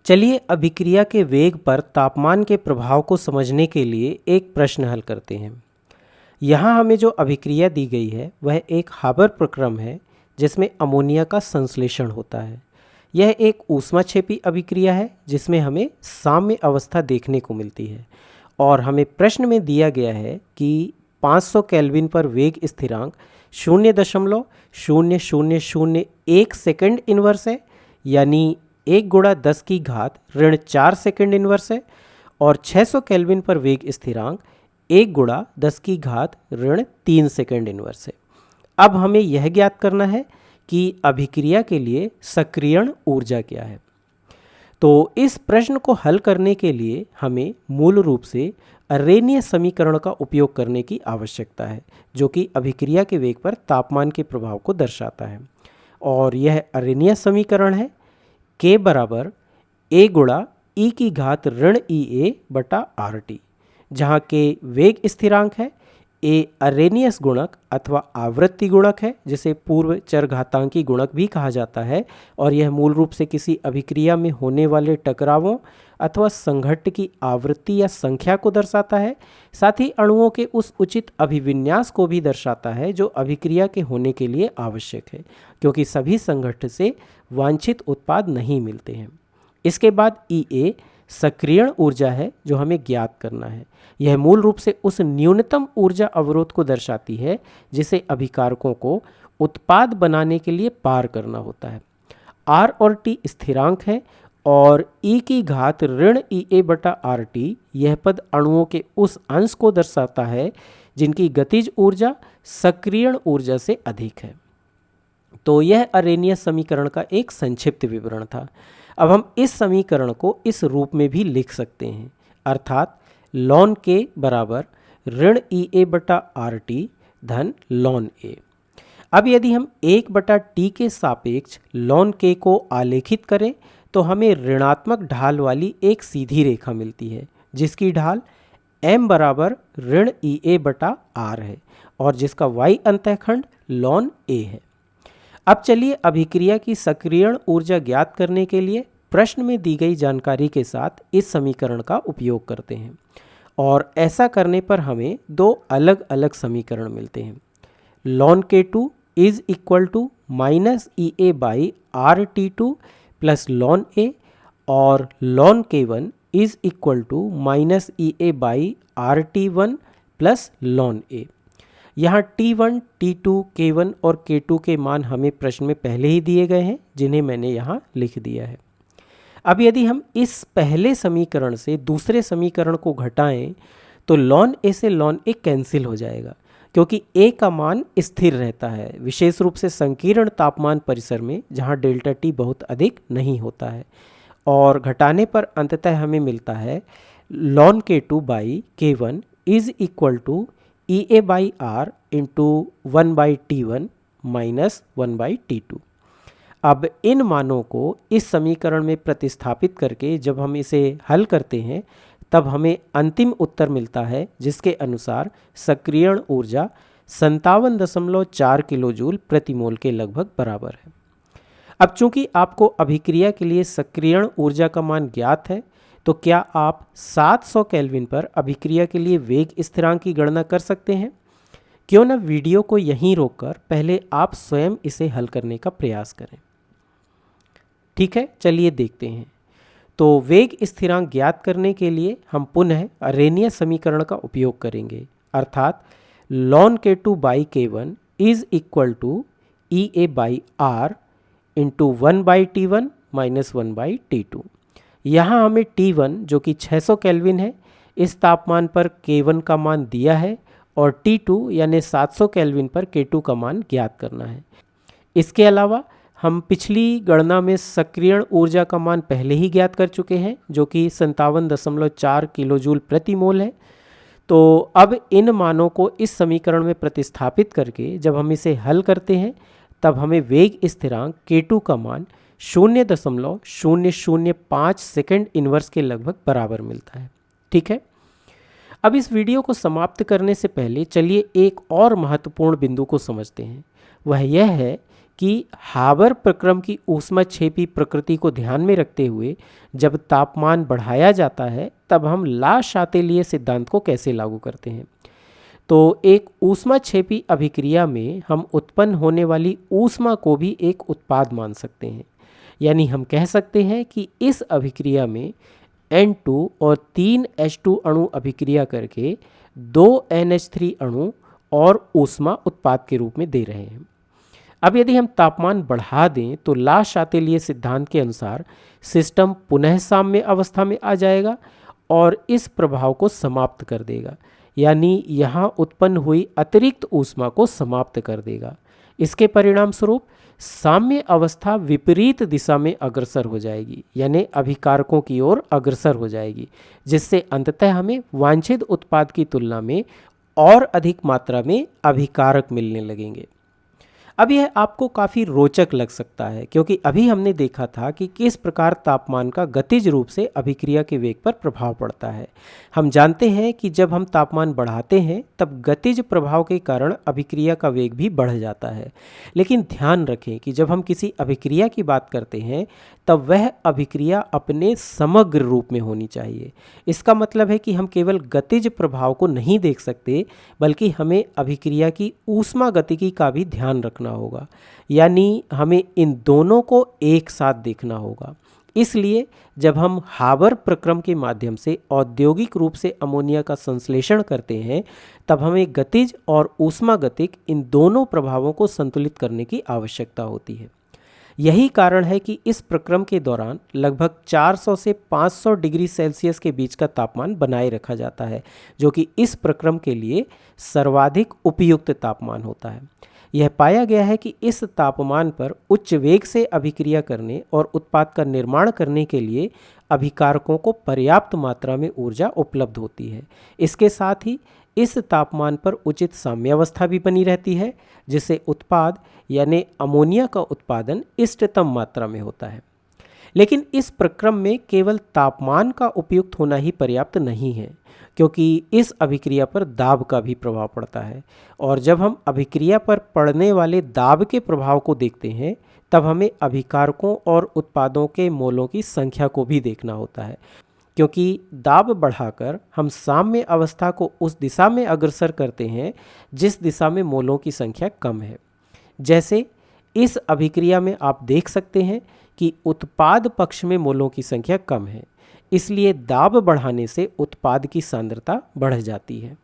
चलिए अभिक्रिया के वेग पर तापमान के प्रभाव को समझने के लिए एक प्रश्न हल करते हैं। यहाँ हमें जो अभिक्रिया दी गई है वह एक हाबर प्रक्रम है जिसमें अमोनिया का संश्लेषण होता है। यह एक ऊष्माक्षेपी अभिक्रिया है जिसमें हमें साम्य अवस्था देखने को मिलती है और हमें प्रश्न में दिया गया है कि 500 केल्विन पर वेग स्थिरांक 0.0001 सेकंड इनवर्स है, यानी 1 गुणा 10 की घात ऋण 4 सेकंड इनवर्स है, और 600 केल्विन पर वेग स्थिरांक 1 गुणा 10 की घात ऋण 3 सेकंड इनवर्स है। अब हमें यह ज्ञात करना है कि अभिक्रिया के लिए सक्रियण ऊर्जा क्या है। तो इस प्रश्न को हल करने के लिए हमें मूल रूप से अरेनियस समीकरण का उपयोग करने की आवश्यकता है, जो कि अभिक्रिया के वेग पर तापमान के प्रभाव को दर्शाता है। और यह अरेनियस समीकरण है K बराबर A गुणा E की घात ऋण EA बटा RT, जहाँ K वेग स्थिरांक है, A अरेनियस गुणक अथवा आवृत्ति गुणक है, जिसे पूर्व चरघातांकी गुणक भी कहा जाता है, और यह मूल रूप से किसी अभिक्रिया में होने वाले टकरावों अथवा संघट्ट की आवृत्ति या संख्या को दर्शाता है। साथ ही अणुओं के उस उचित अभिविन्यास को भी दर्शाता है जो अभिक्रिया के होने के लिए आवश्यक है, क्योंकि सभी संघट्ट से वांछित उत्पाद नहीं मिलते हैं। इसके बाद EA सक्रियण ऊर्जा है जो हमें ज्ञात करना है। यह मूल रूप से उस न्यूनतम ऊर्जा अवरोध को दर्शाती है जिसे अभिकारकों को उत्पाद बनाने के लिए पार करना होता है। R और T स्थिरांक है और E की घात ऋण EA बटा RT यह पद अणुओं के उस अंश को दर्शाता है जिनकी गतिज ऊर्जा सक्रियण ऊर्जा से अधिक है। तो यह अरेनियस समीकरण का एक संक्षिप्त विवरण था। अब हम इस समीकरण को इस रूप में भी लिख सकते हैं, अर्थात ln K बराबर ऋण EA बटा RT धन ln A। अब यदि हम 1 बटा T के सापेक्ष ln K को आलेखित करें तो हमें ऋणात्मक ढाल वाली एक सीधी रेखा मिलती है जिसकी ढाल m बराबर ऋण EA बटा R है और जिसका y अंतःखंड ln A है। अब चलिए अभिक्रिया की सक्रियण ऊर्जा ज्ञात करने के लिए प्रश्न में दी गई जानकारी के साथ इस समीकरण का उपयोग करते हैं, और ऐसा करने पर हमें दो अलग अलग समीकरण मिलते हैं। ln K2 is equal to minus EA by RT2 plus ln A और ln K1 is equal to minus EA by RT1 plus ln A। यहाँ T1, T2, K1 और K2 के मान हमें प्रश्न में पहले ही दिए गए हैं, जिन्हें मैंने यहाँ लिख दिया है। अब यदि हम इस पहले समीकरण से दूसरे समीकरण को घटाएं तो ln A से ln A कैंसिल हो जाएगा, क्योंकि A का मान स्थिर रहता है, विशेष रूप से संकीर्ण तापमान परिसर में जहाँ डेल्टा T बहुत अधिक नहीं होता है। और घटाने पर अंततः हमें मिलता है ln K2 by K1 is equal to EA by R into 1 by T1 minus 1 by T2। अब इन मानों को इस समीकरण में प्रतिस्थापित करके जब हम इसे हल करते हैं तब हमें अंतिम उत्तर मिलता है, जिसके अनुसार सक्रियण ऊर्जा 57.4 किलोजूल प्रति मोल के लगभग बराबर है। अब चूंकि आपको अभिक्रिया के लिए सक्रियण ऊर्जा का मान ज्ञात है, तो क्या आप 700 केल्विन पर अभिक्रिया के लिए वेग स्थिरांक की गणना कर सकते हैं? क्यों न वीडियो को यहीं रोककर पहले आप स्वयं इसे हल करने का प्रयास करें। ठीक है, चलिए देखते हैं। तो वेग स्थिरांक ज्ञात करने के लिए हम पुनः अरेनियस समीकरण का उपयोग करेंगे, अर्थात ln K2 by K1 is equal to EA by R into 1 by T1 minus 1 by T2। यहाँ हमें T1 जो कि 600 केल्विन है, इस तापमान पर K1 का मान दिया है, और T2 यानी 700 केल्विन पर K2 का मान ज्ञात करना है। इसके अलावा हम पिछली गणना में सक्रियण ऊर्जा का मान पहले ही ज्ञात कर चुके हैं, जो कि 57.4 किलोजूल प्रति मोल है। तो अब इन मानों को इस समीकरण में प्रतिस्थापित करके जब हम इसे हल करते हैं तब हमें वेग स्थिरांक K2 का मान 0.005 सेकंड इनवर्स के लगभग बराबर मिलता है। ठीक है, अब इस वीडियो को समाप्त करने से पहले चलिए एक और महत्वपूर्ण बिंदु को समझते हैं। वह यह है कि हाबर प्रक्रम की ऊष्माक्षेपी प्रकृति को ध्यान में रखते हुए जब तापमान बढ़ाया जाता है तब हम ला शातिलीय सिद्धांत को कैसे लागू करते हैं। तो एक ऊष्माक्षेपी अभिक्रिया में हम उत्पन्न होने वाली ऊष्मा को भी एक उत्पाद मान सकते हैं। यानी हम कह सकते हैं कि इस अभिक्रिया में N2 और 3 H2 अणु अभिक्रिया करके 2 NH3 अणु और ऊष्मा उत्पाद के रूप में दे रहे हैं। अब यदि हम तापमान बढ़ा दें तो ला शातिलीय सिद्धांत के अनुसार सिस्टम पुनः साम्य अवस्था में आ जाएगा और इस प्रभाव को समाप्त कर देगा, यानी यहाँ उत्पन्न हुई अतिरिक्त ऊष्मा को समाप्त कर देगा। इसके परिणाम स्वरूप साम्य अवस्था विपरीत दिशा में अग्रसर हो जाएगी, यानी अभिकारकों की ओर अग्रसर हो जाएगी, जिससे अंततः हमें वांछित उत्पाद की तुलना में और अधिक मात्रा में अभिकारक मिलने लगेंगे। अब यह आपको काफ़ी रोचक लग सकता है, क्योंकि अभी हमने देखा था कि किस प्रकार तापमान का गतिज रूप से अभिक्रिया के वेग पर प्रभाव पड़ता है। हम जानते हैं कि जब हम तापमान बढ़ाते हैं तब गतिज प्रभाव के कारण अभिक्रिया का वेग भी बढ़ जाता है। लेकिन ध्यान रखें कि जब हम किसी अभिक्रिया की बात करते हैं तब वह अभिक्रिया अपने समग्र रूप में होनी चाहिए। इसका मतलब है कि हम केवल गतिज प्रभाव को नहीं देख सकते, बल्कि हमें अभिक्रिया की ऊष्मागतिकी का भी ध्यान रखना होगा, यानी हमें इन दोनों को एक साथ देखना होगा। इसलिए जब हम हाबर प्रक्रम के माध्यम से औद्योगिक रूप से अमोनिया का संश्लेषण करते हैं तब हमें गतिज और ऊष्मागतिक इन दोनों प्रभावों को संतुलित करने की आवश्यकता होती है। यही कारण है कि इस प्रक्रम के दौरान लगभग 400 से 500 डिग्री सेल्सियस के बीच का तापमान बनाए रखा जाता है, जो कि इस प्रक्रम के लिए सर्वाधिक उपयुक्त तापमान होता है। यह पाया गया है कि इस तापमान पर उच्च वेग से अभिक्रिया करने और उत्पाद का निर्माण करने के लिए अभिकारकों को पर्याप्त मात्रा में ऊर्जा उपलब्ध होती है। इसके साथ ही इस तापमान पर उचित साम्यावस्था भी बनी रहती है, जिससे उत्पाद यानी अमोनिया का उत्पादन इष्टतम मात्रा में होता है। लेकिन इस प्रक्रम में केवल तापमान का उपयुक्त होना ही पर्याप्त नहीं है, क्योंकि इस अभिक्रिया पर दाब का भी प्रभाव पड़ता है। और जब हम अभिक्रिया पर पड़ने वाले दाब के प्रभाव को देखते हैं तब हमें अभिकारकों और उत्पादों के मोलों की संख्या को भी देखना होता है, क्योंकि दाब बढ़ाकर हम साम्य अवस्था को उस दिशा में अग्रसर करते हैं जिस दिशा में मोलों की संख्या कम है। जैसे इस अभिक्रिया में आप देख सकते हैं कि उत्पाद पक्ष में मोलों की संख्या कम है, इसलिए दाब बढ़ाने से उत्पाद की सांद्रता बढ़ जाती है।